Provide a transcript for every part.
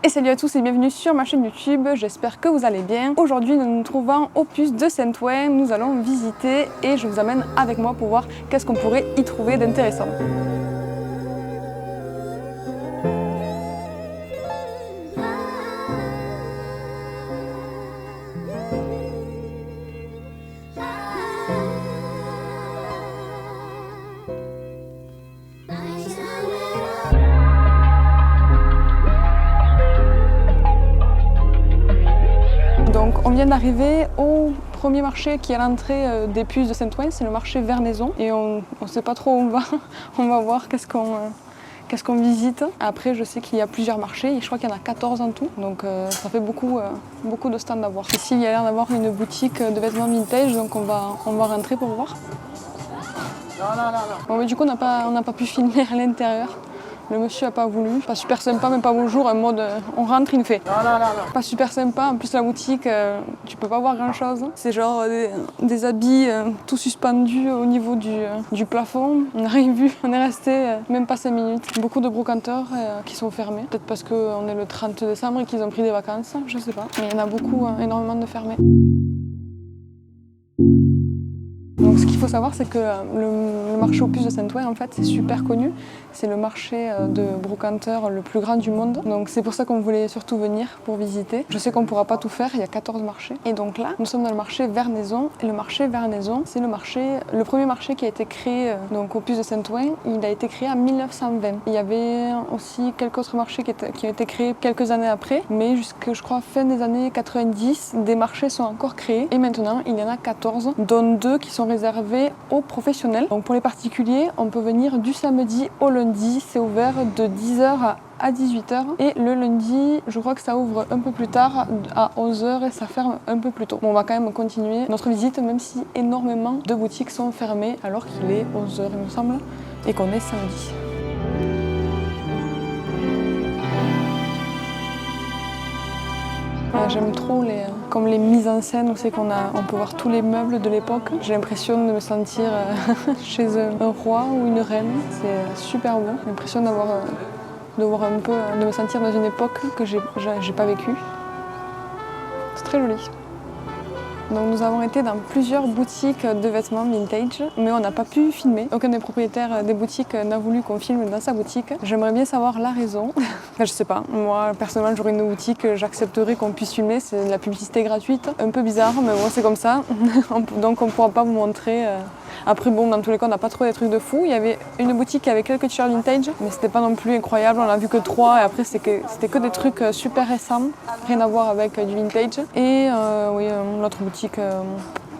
Et salut à tous et bienvenue sur ma chaîne YouTube, j'espère que vous allez bien. Aujourd'hui nous nous trouvons au puce de Saint-Ouen, nous allons visiter et je vous amène avec moi pour voir qu'est-ce qu'on pourrait y trouver d'intéressant. Donc on vient d'arriver au premier marché qui est à l'entrée des puces de Saint-Ouen, c'est le marché Vernaison et on ne sait pas trop où on va, on va voir qu'est-ce qu'on visite. Après je sais qu'il y a plusieurs marchés et je crois qu'il y en a 14 en tout, donc ça fait beaucoup de stands à voir. Ici il y a l'air d'avoir une boutique de vêtements vintage, donc on va rentrer pour voir. Bon, mais du coup on n'a pas pu filmer à l'intérieur. Le monsieur a pas voulu, pas super sympa, même pas bonjour, en mode on rentre, il nous fait pas super sympa. En plus la boutique, tu peux pas voir grand chose. C'est genre des habits tout suspendus au niveau du plafond. On n'a rien vu, on est resté même pas 5 minutes. Beaucoup de brocanteurs qui sont fermés, peut-être parce qu'on est le 30 décembre et qu'ils ont pris des vacances, je sais pas. Mais il y en a beaucoup, énormément de fermés. Donc ce qu'il faut savoir, c'est que le marché aux puces de Saint-Ouen, en fait, c'est super connu. C'est le marché de brocanteurs le plus grand du monde. Donc c'est pour ça qu'on voulait surtout venir pour visiter. Je sais qu'on ne pourra pas tout faire, il y a 14 marchés. Et donc là, nous sommes dans le marché Vernaison. Et le marché Vernaison, c'est le premier marché qui a été créé donc aux puces de Saint-Ouen. Il a été créé en 1920. Il y avait aussi quelques autres marchés qui ont été créés quelques années après. Mais jusqu'à, je crois, fin des années 90, des marchés sont encore créés. Et maintenant, il y en a 14, dont 2 qui sont réservés aux professionnels. Donc pour les particuliers, on peut venir du samedi au lundi, c'est ouvert de 10h à 18h et le lundi, je crois que ça ouvre un peu plus tard à 11h et ça ferme un peu plus tôt. Bon, on va quand même continuer notre visite même si énormément de boutiques sont fermées alors qu'il est 11h il me semble et qu'on est samedi. J'aime trop les mises en scène où c'est on peut voir tous les meubles de l'époque. J'ai l'impression de me sentir chez un roi ou une reine. C'est super beau. J'ai l'impression de me sentir dans une époque que j'ai pas vécue. C'est très joli. Donc nous avons été dans plusieurs boutiques de vêtements vintage, mais on n'a pas pu filmer. Aucun des propriétaires des boutiques n'a voulu qu'on filme dans sa boutique. J'aimerais bien savoir la raison. Enfin, je sais pas, moi personnellement j'aurais une boutique, j'accepterais qu'on puisse filmer, c'est de la publicité gratuite. Un peu bizarre, mais bon c'est comme ça. Donc on ne pourra pas vous montrer. Après bon, dans tous les cas on n'a pas trouvé des trucs de fou. Il y avait une boutique qui avait quelques t-shirts vintage, mais c'était pas non plus incroyable, on a vu que 3 et après c'était que des trucs super récents, rien à voir avec du vintage. Et oui, l'autre boutique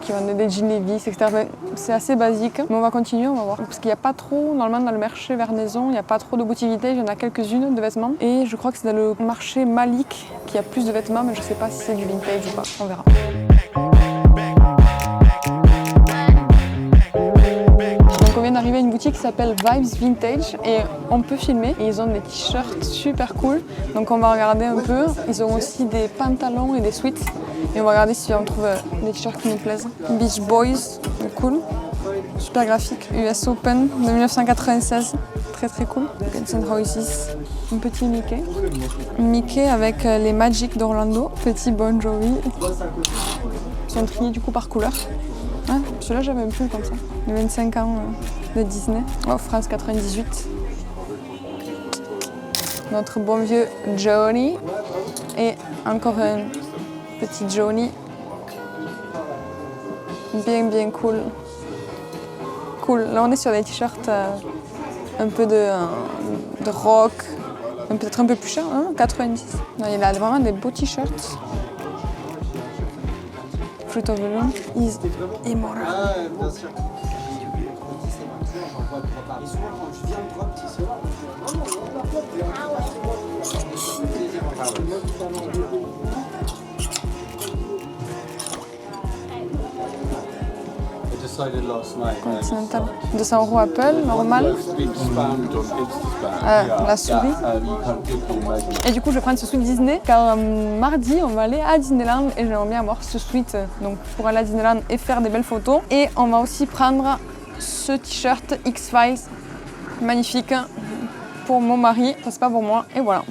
qui vendait des jeans Levi's, etc. C'est assez basique, mais on va continuer, on va voir. Parce qu'il n'y a pas trop, normalement dans le marché Vernaison, il n'y a pas trop de boutiques vintage, il y en a quelques-unes de vêtements. Et je crois que c'est dans le marché Malik qu'il y a plus de vêtements, mais je ne sais pas si c'est du vintage ou pas, on verra. Donc on vient d'arriver à une boutique qui s'appelle Vibes Vintage et on peut filmer. Et ils ont des t-shirts super cool, donc on va regarder un peu. Ils ont aussi des pantalons et des sweats. Et on va regarder si on trouve des t-shirts qui nous plaisent. Beach Boys, cool. Super graphique. US Open de 1996, très très cool. Guns N' Roses, un petit Mickey. Mickey avec les Magic d'Orlando, petit Bon Jovi. Ils sont triés du coup par couleur. Ah, celui-là j'avais un peu comme ça. Les 25 ans de Disney. Oh, France 98. Notre bon vieux Johnny. Et encore un petit Johnny. Bien cool. Cool. Là on est sur des t-shirts un peu de rock. Peut-être un peu plus cher, hein, 90. Non, il a vraiment des beaux t-shirts. Fruit of the Loom is immoral. Continental. 200 € Apple, normal. La souris. Et du coup, je vais prendre ce suite Disney car mardi, on va aller à Disneyland et j'aimerais bien avoir ce suite donc, pour aller à Disneyland et faire des belles photos. Et on va aussi prendre ce t-shirt X-Files, magnifique, pour mon mari, c'est pas pour moi. Et voilà.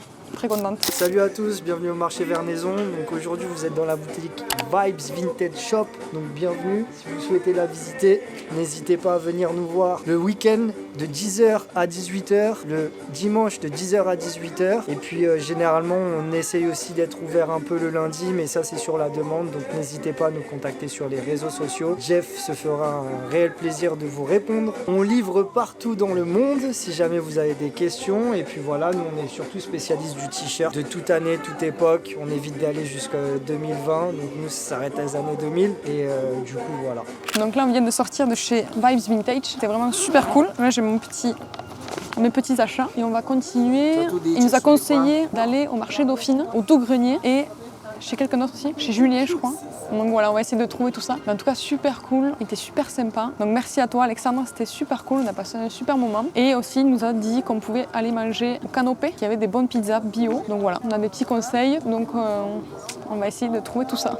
très contente. Salut à tous, bienvenue au marché Vernaison. Donc aujourd'hui vous êtes dans la boutique Vibes Vintage Shop, donc bienvenue. Si vous souhaitez la visiter, n'hésitez pas à venir nous voir le week-end de 10h à 18h, le dimanche de 10h à 18h. Et puis généralement on essaye aussi d'être ouvert un peu le lundi, mais ça c'est sur la demande, donc n'hésitez pas à nous contacter sur les réseaux sociaux. Jeff se fera un réel plaisir de vous répondre. On livre partout dans le monde si jamais vous avez des questions. Et puis voilà, nous on est surtout spécialistes du t-shirt de toute année, toute époque. On évite d'aller jusqu'à 2020, donc nous ça s'arrête à les années 2000 et du coup voilà. Donc là on vient de sortir de chez Vibes Vintage, c'était vraiment super cool. Là j'ai mes petits achats et on va continuer. Il nous a conseillé d'aller au marché Dauphine, au Doux-Grenier et chez quelqu'un d'autre aussi, chez Julien je crois. Donc voilà, on va essayer de trouver tout ça. Mais en tout cas super cool, il était super sympa. Donc merci à toi Alexandre, c'était super cool, on a passé un super moment. Et aussi il nous a dit qu'on pouvait aller manger au Canopé, qu'il y avait des bonnes pizzas bio. Donc voilà, on a des petits conseils, donc on va essayer de trouver tout ça.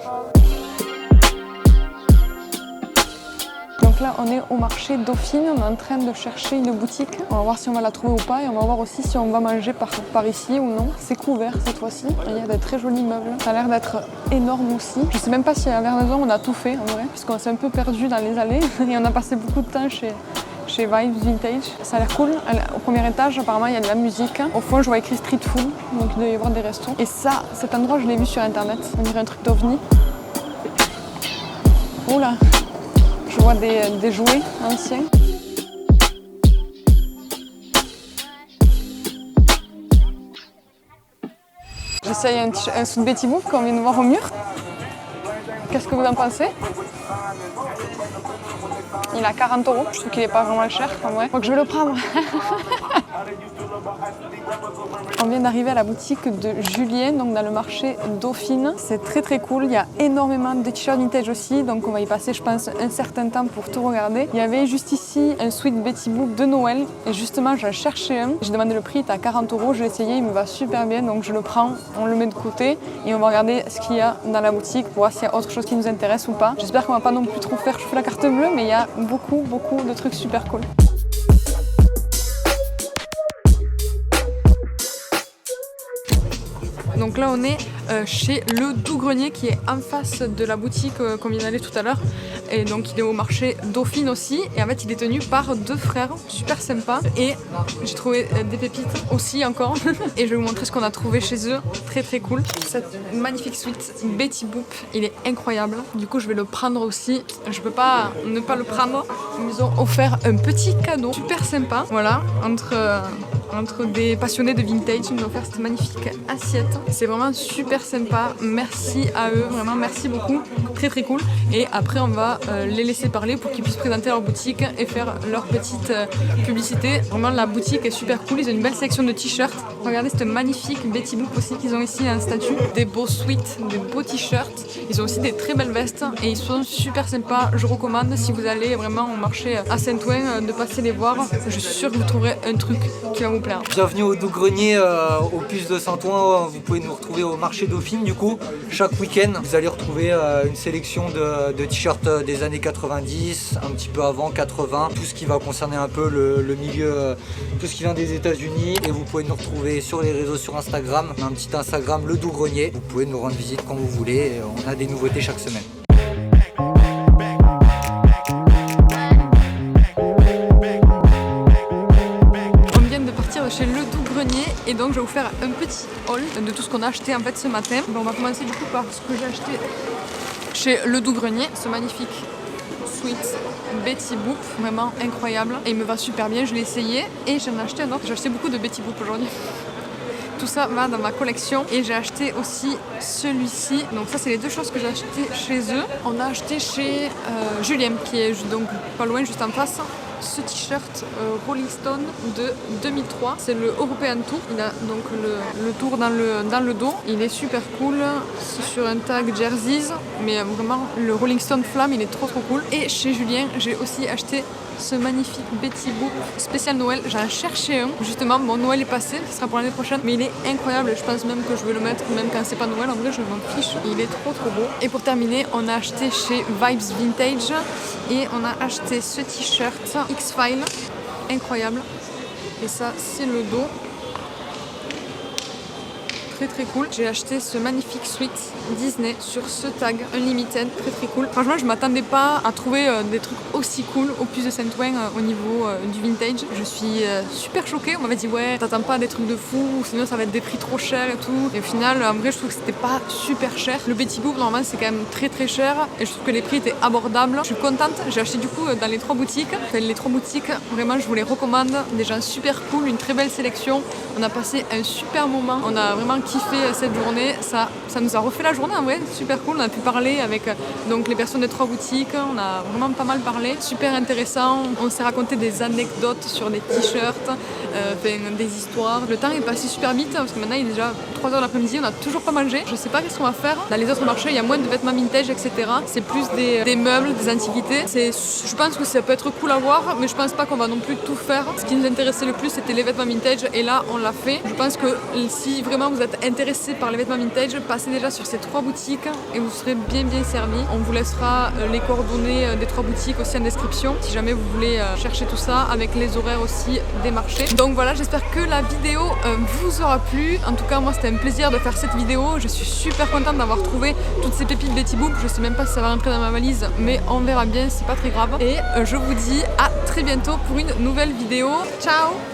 Donc là, on est au marché Dauphine, on est en train de chercher une boutique. On va voir si on va la trouver ou pas et on va voir aussi si on va manger par ici ou non. C'est couvert cette fois-ci, il y a de très jolis meubles. Ça a l'air d'être énorme aussi. Je sais même pas si à Vernaison on a tout fait en vrai, puisqu'on s'est un peu perdu dans les allées et on a passé beaucoup de temps chez Vibes Vintage. Ça a l'air cool. Au premier étage, apparemment, il y a de la musique. Au fond, je vois écrit Street Food, donc il doit y avoir des restos. Et ça, cet endroit, je l'ai vu sur internet. On dirait un truc d'OVNI. Oula! Je vois des jouets anciens. J'essaye un sou de Betty Boop qu'on vient de voir au mur. Qu'est-ce que vous en pensez? Il a 40 €. Je trouve qu'il n'est pas vraiment cher en vrai. Je crois que je vais le prendre. On vient d'arriver à la boutique de Julien, donc dans le marché Dauphine. C'est très très cool, il y a énormément de t-shirts vintage aussi, donc on va y passer je pense un certain temps pour tout regarder. Il y avait juste ici un sweat Betty Boop de Noël et justement j'en cherchais un. J'ai demandé le prix, il est à 40 €, je l'ai essayé, il me va super bien, donc je le prends, on le met de côté et on va regarder ce qu'il y a dans la boutique pour voir s'il y a autre chose qui nous intéresse ou pas. J'espère qu'on va pas non plus trop faire chauffer la carte bleue, mais il y a beaucoup de trucs super cool. Donc là on est chez le Doux-Grenier qui est en face de la boutique qu'on vient d'aller tout à l'heure. Et donc il est au marché Dauphine aussi. Et en fait il est tenu par deux frères, super sympa. Et j'ai trouvé des pépites aussi encore. Et je vais vous montrer ce qu'on a trouvé chez eux. Très très cool. Cette magnifique suite Betty Boop, il est incroyable. Du coup je vais le prendre aussi. Je peux pas ne pas le prendre. Ils nous ont offert un petit cadeau super sympa. Voilà, entre des passionnés de vintage, ils nous ont offert cette magnifique assiette. C'est vraiment super sympa. Merci à eux, vraiment merci beaucoup. Très très cool. Et après on va les laisser parler pour qu'ils puissent présenter leur boutique et faire leur petite publicité. Vraiment la boutique est super cool. Ils ont une belle sélection de t-shirts. Regardez cette magnifique Betty Boop aussi qu'ils ont ici en statut. Des beaux sweats, des beaux t-shirts. Ils ont aussi des très belles vestes et ils sont super sympas. Je recommande si vous allez vraiment au marché à Saint-Ouen de passer les voir. Je suis sûre que vous trouverez un truc qui va vous plaire. Bienvenue au Doux-Grenier, au puce de Saint-Ouen. Vous pouvez nous retrouver au marché Dauphine du coup. Chaque week-end, vous allez retrouver une sélection de t-shirts des années 90, un petit peu avant 80. Tout ce qui va concerner un peu le milieu, tout ce qui vient des États-Unis. Et vous pouvez nous retrouver sur les réseaux, sur Instagram. On a un petit Instagram, le Doux-Grenier. Vous pouvez nous rendre visite quand vous voulez. On a des nouveautés chaque semaine. Chez le Doux-Grenier et donc je vais vous faire un petit haul de tout ce qu'on a acheté en fait ce matin. Bon, on va commencer du coup par ce que j'ai acheté chez le Doux-Grenier, ce magnifique sweat Betty Boop, vraiment incroyable et il me va super bien, je l'ai essayé et j'en ai acheté un autre. J'ai acheté beaucoup de Betty Boop aujourd'hui. Tout ça va dans ma collection et j'ai acheté aussi celui-ci. Donc ça c'est les deux choses que j'ai achetées chez eux. On a acheté chez Julien qui est donc pas loin, juste en face. Ce t-shirt Rolling Stone de 2003, c'est le European Tour. Il a donc le tour dans le dos. Il est super cool. C'est sur un tag Jerseys, mais vraiment le Rolling Stone Flamme, il est trop cool. Et chez Julien, j'ai aussi acheté ce magnifique Betty Boop spécial Noël. J'en cherchais un. Justement, mon Noël est passé, ce sera pour l'année prochaine, mais il est incroyable. Je pense même que je vais le mettre même quand c'est pas Noël. En vrai, je m'en fiche. Il est trop beau. Et pour terminer, on a acheté chez Vibes Vintage et on a acheté ce t-shirt X-File, incroyable. Et ça, c'est le dos. très cool. J'ai acheté ce magnifique suite Disney sur ce tag Unlimited, très cool. Franchement, je m'attendais pas à trouver des trucs aussi cool au puce de Saint-Ouen au niveau du vintage. Je suis super choquée. On m'avait dit ouais, t'attends pas des trucs de fou, sinon ça va être des prix trop chers et tout. Et au final, en vrai, je trouve que c'était pas super cher. Le Betty Boop, normalement, c'est quand même très cher et je trouve que les prix étaient abordables. Je suis contente. J'ai acheté du coup dans les 3 boutiques. Enfin, les 3 boutiques, vraiment, je vous les recommande. Des gens super cool, une très belle sélection. On a passé un super moment. On a vraiment kiffé cette journée. Ça nous a refait la journée en vrai. Super cool. On a pu parler avec donc les personnes des 3 boutiques. On a vraiment pas mal parlé. Super intéressant. On s'est raconté des anecdotes sur des t-shirts, des histoires. Le temps est passé super vite parce que maintenant il est déjà 3h de l'après-midi. On a toujours pas mangé. Je sais pas qu'est-ce qu'on va faire. Dans les autres marchés, il y a moins de vêtements vintage, etc. C'est plus des meubles, des antiquités. Je pense que ça peut être cool à voir, mais je pense pas qu'on va non plus tout faire. Ce qui nous intéressait le plus, c'était les vêtements vintage et là, on l'a fait. Je pense que si vraiment vous êtes intéressé par les vêtements vintage, passez déjà sur ces 3 boutiques et vous serez bien servi. On vous laissera les coordonnées des 3 boutiques aussi en description si jamais vous voulez chercher tout ça avec les horaires aussi des marchés. Donc voilà, j'espère que la vidéo vous aura plu. En tout cas, moi, c'était un plaisir de faire cette vidéo. Je suis super contente d'avoir trouvé toutes ces pépites Betty Boop. Je sais même pas si ça va rentrer dans ma valise, mais on verra bien, c'est pas très grave. Et je vous dis à très bientôt pour une nouvelle vidéo. Ciao!